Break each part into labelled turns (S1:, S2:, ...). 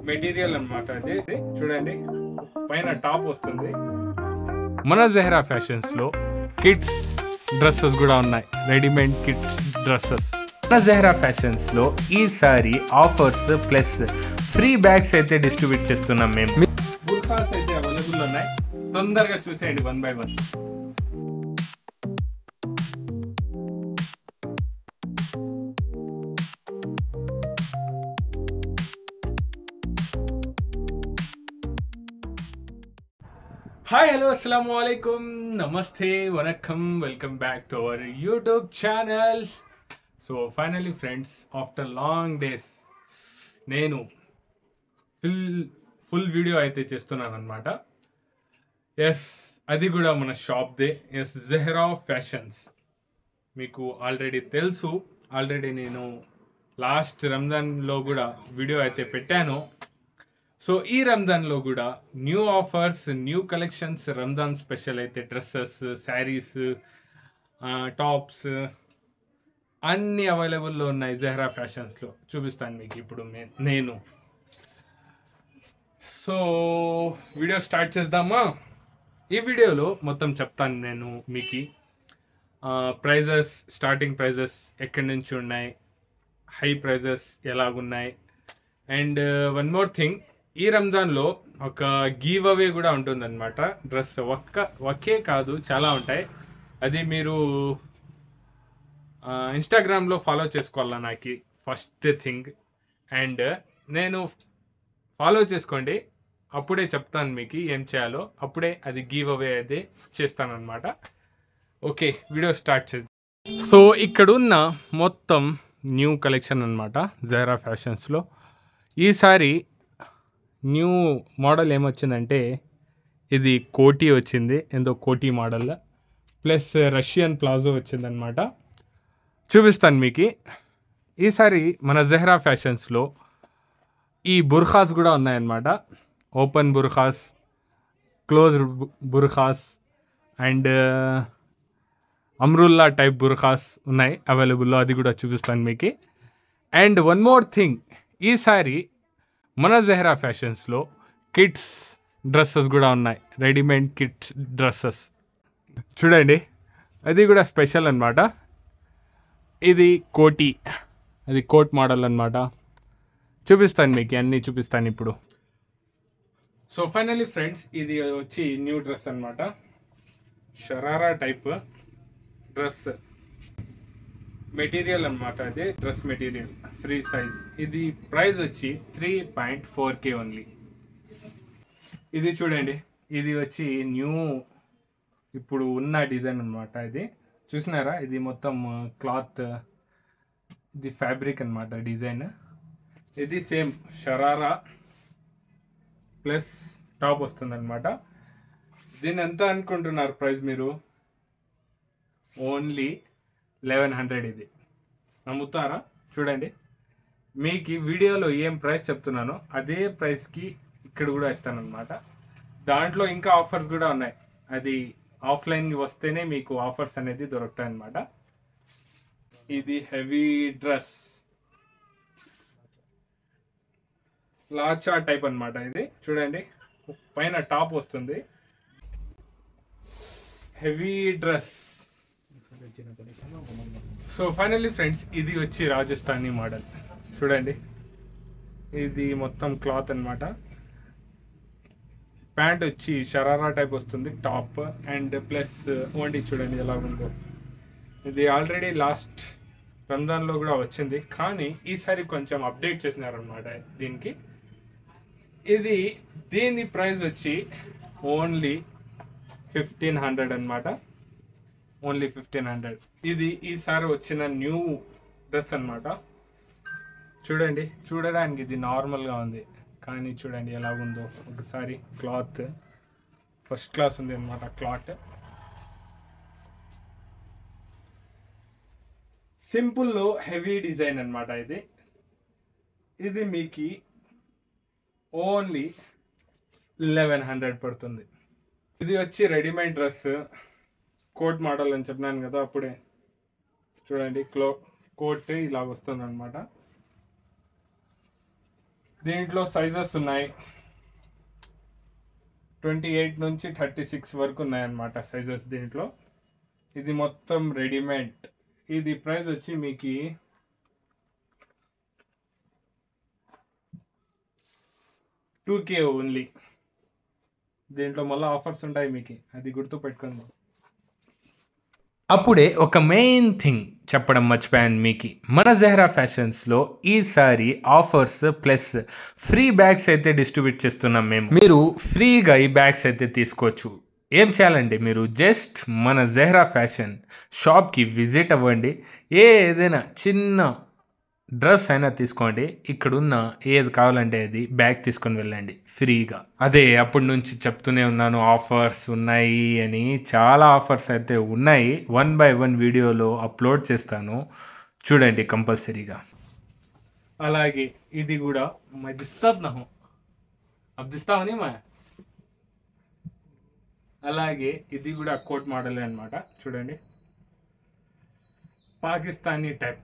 S1: Material అన్నమాట. అది చూడండి, పైన టాప్ వస్తుంది. మన జహరా ఫ్యాషన్స్ లో కిడ్స్ డ్రెస్సెస్ కూడా ఉన్నాయి, రెడీమేడ్ కిడ్స్ డ్రెస్సెస్. మన జహరా ఫ్యాషన్స్ లో ఈసారి ఆఫర్స్ ప్లస్ ఫ్రీ బ్యాగ్స్ అయితే డిస్ట్రిబ్యూట్ చేస్తున్నాం మేము. బుర్ఖాస్ అయితే అవైలబుల్ ఉన్నాయి, తొందరగా చూసేయండి 1 by 1. Hi, hello, assalamu alaikum, namaste, vanakkam, welcome back to our YouTube channel. So finally friends, after long days నేను ఫుల్ వీడియో అయితే చేస్తున్నాను అనమాట. ఎస్, అది కూడా మన షాప్దే. Yes, Zahra Fashions. మీకు ఆల్రెడీ తెలుసు, ఆల్రెడీ నేను లాస్ట్ రంజాన్లో కూడా వీడియో అయితే పెట్టాను. సో ఈ రంజాన్లో కూడా new offers, new collections, Ramzan special అయితే డ్రెస్సెస్, శారీస్, టాప్స్ అన్నీ అవైలబుల్లో ఉన్నాయి జహరా ఫ్యాషన్స్లో. చూపిస్తాను మీకు ఇప్పుడు నేను. సో వీడియో స్టార్ట్ చేద్దామా? ఈ వీడియోలో మొత్తం చెప్తాను నేను మీకు. ప్రైజెస్, స్టార్టింగ్ ప్రైజెస్ ఎక్కడి నుంచి ఉన్నాయి, హై ప్రైజెస్ ఎలాగున్నాయి, అండ్ వన్ మోర్ థింగ్, ఈ రంజాన్లో ఒక గివ్ అవే కూడా ఉంటుందన్నమాట. డ్రెస్ ఒకే కాదు, చాలా ఉంటాయి. అది మీరు ఇన్స్టాగ్రామ్లో ఫాలో చేసుకోవాలా నాకు ఫస్ట్ థింగ్. అండ్ నేను ఫాలో చేసుకోండి, అప్పుడే చెప్తాను మీకు ఏం చేయాలో, అప్పుడే అది గివ్ అవే అయితే చేస్తానన్నమాట. ఓకే, వీడియో స్టార్ట్ చేద్దాం. సో ఇక్కడున్న మొత్తం న్యూ కలెక్షన్ అన్నమాట జహరా ఫ్యాషన్స్లో. ఈసారి న్యూ మోడల్ ఏమొచ్చిందంటే, ఇది కోటీ వచ్చింది, ఏందో కోటీ మోడల్ ప్లస్ రష్యన్ ప్లాజో వచ్చిందనమాట. చూపిస్తాను మీకు. ఈసారి మన జహరా ఫ్యాషన్స్లో ఈ బుర్ఖాస్ కూడా ఉన్నాయన్నమాట. ఓపెన్ బుర్ఖాస్, క్లోజ్డ్ బుర్ఖాస్ అండ్ అమ్రుల్లా టైప్ బుర్ఖాస్ ఉన్నాయి అవైలబుల్లో, అది కూడా చూపిస్తాను మీకు. అండ్ వన్ మోర్ థింగ్, ఈసారి మన జహరా ఫ్యాషన్స్లో కిడ్స్ డ్రెస్సెస్ కూడా ఉన్నాయి, రెడీమేడ్ కిడ్స్ డ్రెస్సెస్. చూడండి, అది కూడా స్పెషల్ అన్నమాట. ఇది కోటీ, అది కోట్ మోడల్ అన్నమాట. చూపిస్తాను మీకు, అన్నీ చూపిస్తాను ఇప్పుడు. సో ఫైనలీ ఫ్రెండ్స్, ఇది వచ్చి న్యూ డ్రెస్ అన్నమాట. షరారా టైప్ డ్రెస్ మెటీరియల్ అన్నమాట. అది డ్రెస్ మెటీరియల్, ఫ్రీ సైజ్. ఇది ప్రైస్ వచ్చి 3.4K ఓన్లీ. ఇది చూడండి, ఇది వచ్చి న్యూ ఇప్పుడు ఉన్న డిజైన్ అన్నమాట. ఇది చూసినారా, ఇది మొత్తం క్లాత్, ఇది ఫ్యాబ్రిక్ అన్నమాట డిజైన్. ఇది సేమ్ షరారా ప్లస్ టాప్ వస్తుంది అనమాట. దీని ఎంత అనుకుంటున్నారు ప్రైస్ మీరు? ఓన్లీ 1100. ఇది నమ్ముతారా? చూడండి, మీకు వీడియోలో ఏం ప్రైస్ చెప్తున్నానో అదే ప్రైస్కి ఇక్కడ కూడా ఇస్తానన్నమాట. దాంట్లో ఇంకా ఆఫర్స్ కూడా ఉన్నాయి, అది ఆఫ్లైన్ వస్తేనే మీకు ఆఫర్స్ అనేది దొరుకుతాయి అన్నమాట. ఇది హెవీ డ్రెస్, లాచా టైప్ అన్నమాట. ఇది చూడండి, పైన టాప్ వస్తుంది, heavy dress. So finally friends, ఇది వచ్చి రాజస్థానీ మోడల్. చూడండి, ఇది మొత్తం క్లాత్ అన్నమాట. ప్యాంట్ వచ్చి షరారా టైప్ వస్తుంది, టాప్ అండ్ ప్లస్ ఓండి. చూడండి ఎలా ఉందో. ఇది ఆల్రెడీ లాస్ట్ రంజాన్లో కూడా వచ్చింది, కానీ ఈసారి కొంచెం అప్డేట్ చేసినారనమాట దీనికి. దీని ప్రైస్ వచ్చి ఓన్లీ 1500 అన్నమాట. ఓన్లీ 1500. ఇది ఈసారి వచ్చిన న్యూ డ్రెస్ అన్నమాట. చూడండి, చూడడానికి ఇది నార్మల్గా ఉంది, కానీ చూడండి ఎలా ఉందో ఒకసారి. క్లాత్ ఫస్ట్ క్లాస్ ఉంది అన్నమాట. క్లాత్ సింపుల్లో హెవీ డిజైన్ అన్నమాట. ఇది మీకు ఓన్లీ 1100 పడుతుంది. ఇది వచ్చి రెడీమేడ్ డ్రెస్, కోట్ మోడల్ అని చెప్పినాను కదా అప్పుడే. చూడండి, కోట్ ఇలా వస్తుంది అనమాట. దీంట్లో సైజెస్ ఉన్నాయి, 28 నుంచి 36 వరకు ఉన్నాయన్నమాట సైజెస్ దీంట్లో. ఇది మొత్తం రెడీమేడ్. ఇది ప్రైస్ వచ్చి మీకు 2K ఓన్లీ. దీంట్లో మళ్ళీ ఆఫర్స్ ఉంటాయి మీకు, అది గుర్తు పెట్టుకుందాం. అప్పుడే ఒక మెయిన్ థింగ్ చెప్పడం మర్చిపోయాను మీకు. మన జెహ్రా ఫ్యాషన్స్లో ఈసారి ఆఫర్స్ ప్లస్ ఫ్రీ బ్యాగ్స్ అయితే డిస్ట్రిబ్యూట్ చేస్తున్నాం మేము. మీరు ఫ్రీగా ఈ బ్యాగ్స్ అయితే తీసుకోవచ్చు. ఏం చేయాలండి, మీరు జస్ట్ మన జెహ్రా ఫ్యాషన్ షాప్కి విజిట్ అవ్వండి. ఏదైనా చిన్న డ్రెస్ అయినా తీసుకోండి, ఇక్కడున్న ఏది కావాలంటే అది బ్యాగ్ తీసుకొని వెళ్ళండి ఫ్రీగా. అదే అప్పటి నుంచి చెప్తూనే ఉన్నాను ఆఫర్స్ ఉన్నాయి అని. చాలా ఆఫర్స్ అయితే ఉన్నాయి, 1 by 1 వీడియోలో అప్లోడ్ చేస్తాను, చూడండి కంపల్సరీగా. అలాగే ఇది కూడా అబ్దిస్తావని మా అలాగే ఇది కూడా కోట్ మోడల్ అనమాట. చూడండి, పాకిస్తానీ టైప్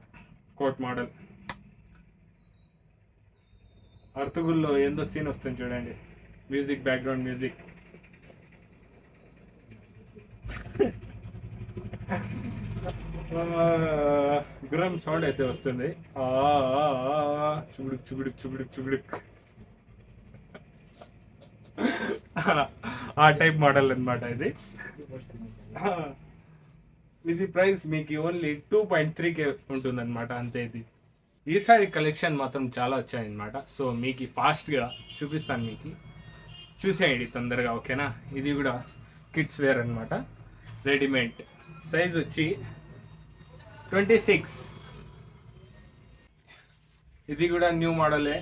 S1: కోట్ మోడల్. అర్తుగుల్లో ఏందో సీన్ వస్తుంది చూడండి, music, background music. Guram sound అయితే వస్తుంది, చుగుడుక్ చుగుడుక్ చుగుడుక్ చుగుడుక్. ఆ టైప్ మోడల్ అనమాట ఇది. ఇది ప్రైస్ మీకు ఓన్లీ 2.3K ఉంటుంది అనమాట, అంతే. ఇది ఈసారి కలెక్షన్ మాత్రం చాలా వచ్చాయన్నమాట. సో మీకు ఫాస్ట్గా చూపిస్తాను, మీకు చూసేయండి తొందరగా, ఓకేనా. ఇది కూడా కిడ్స్ వేర్ అనమాట, రెడీమేడ్. సైజ్ వచ్చి 26. ఇది కూడా న్యూ మోడలే.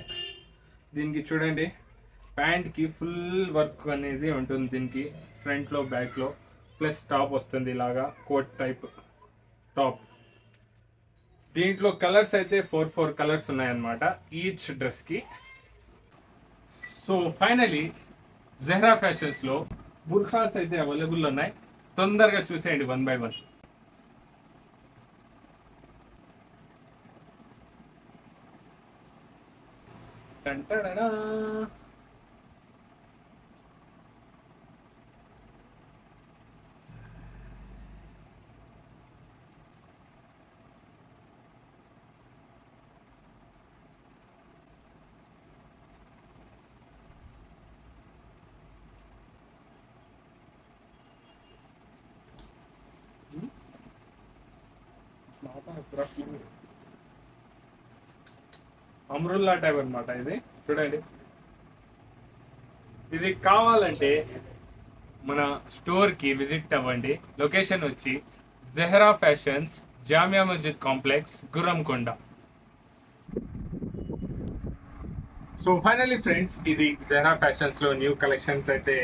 S1: దీనికి చూడండి, ప్యాంట్కి ఫుల్ వర్క్ అనేది ఉంటుంది దీనికి, ఫ్రంట్లో బ్యాక్లో. ప్లస్ టాప్ వస్తుంది ఇలాగా, కోట్ టైప్ టాప్. దీంట్లో కలర్స్ అయితే 4 కలర్స్ ఉన్నాయన్నమాట ఈచ్ డ్రెస్కి. సో ఫైనలీ జెహ్రా ఫ్యాషన్స్లో బుర్ఖాస్ అయితే అవైలబుల్ ఉన్నాయి, తొందరగా చూసేయండి 1 by 1. టంటడనా. అమ్రుల్లా టైప్ అనమాట ఇది. చూడండి, ఇది కావాలంటే మన స్టోర్కి విజిట్ అవ్వండి. లొకేషన్ వచ్చి Zehra Fashions, Jamia Masjid complex, Gurramkonda. So finally friends, ఇది జెహ్రా ఫ్యాషన్స్లో న్యూ కలెక్షన్స్ అయితే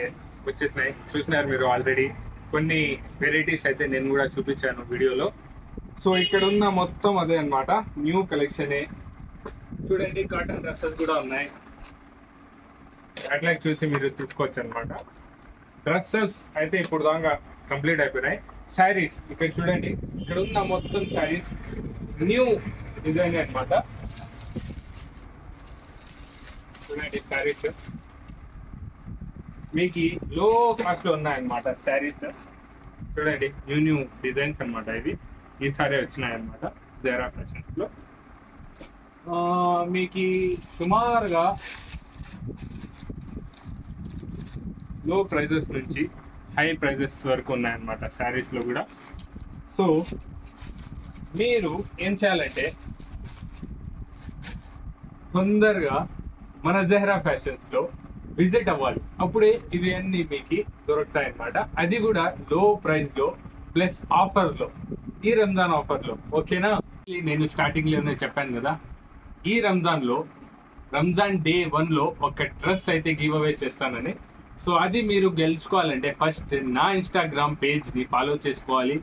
S1: వచ్చేసినాయి. చూసినారు మీరు ఆల్రెడీ, కొన్ని వెరైటీస్ అయితే నేను కూడా చూపించాను వీడియోలో. సో ఇక్కడ ఉన్న మొత్తం అదే అనమాట, న్యూ కలెక్షనే. చూడండి, కాటన్ డ్రెస్సెస్ కూడా ఉన్నాయి, అట్లా చూసి మీరు తీసుకోవచ్చు అనమాట. డ్రెస్సెస్ అయితే ఇప్పుడు దాకా కంప్లీట్ అయిపోయినాయి. శారీస్ ఇక్కడ చూడండి, ఇక్కడ ఉన్న మొత్తం శారీస్ న్యూ డిజైన్ అనమాట. చూడండి, శారీస్ మీకు లో కాస్ట్ లో ఉన్నాయన్నమాట శారీస్. చూడండి, న్యూ డిజైన్స్ అనమాట. ఇవి ఈసారి వచ్చినాయి అనమాట జెహ్రా ఫ్యాషన్స్ లో. మీకు సుమారుగా లో ప్రైజెస్ నుంచి హై ప్రైజెస్ వరకు ఉన్నాయన్నమాట శారీస్లో కూడా. సో మీరు ఏం చేయాలంటే తొందరగా మన జెహ్రా ఫ్యాషన్స్లో విజిట్ అవ్వాలి, అప్పుడే ఇవి అన్నీ మీకు దొరుకుతాయి అన్నమాట. అది కూడా లో ప్రైస్లో ప్లస్ ఆఫర్లో, ఈ రంజాన్ ఆఫర్లో, ఓకేనా. నేను స్టార్టింగ్లోనే చెప్పాను కదా, ఈ రంజాన్ డే 1లో ఒక డ్రెస్ అయితే గివ్ అవే చేస్తానని. సో అది మీరు గెలుచుకోవాలంటే ఫస్ట్ నా ఇన్స్టాగ్రామ్ పేజ్ని ఫాలో చేసుకోవాలి.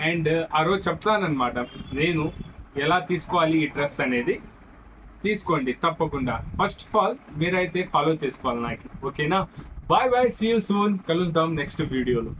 S1: అండ్ ఆ రోజు చెప్తానమాట నేను ఎలా తీసుకోవాలి ఈ డ్రెస్ అనేది. తీసుకోండి తప్పకుండా. ఫస్ట్ ఆఫ్ ఆల్ మీరైతే ఫాలో చేసుకోవాలి నాకు, ఓకేనా. Bye bye, see you soon. కలుద్దాం నెక్స్ట్ వీడియోలో.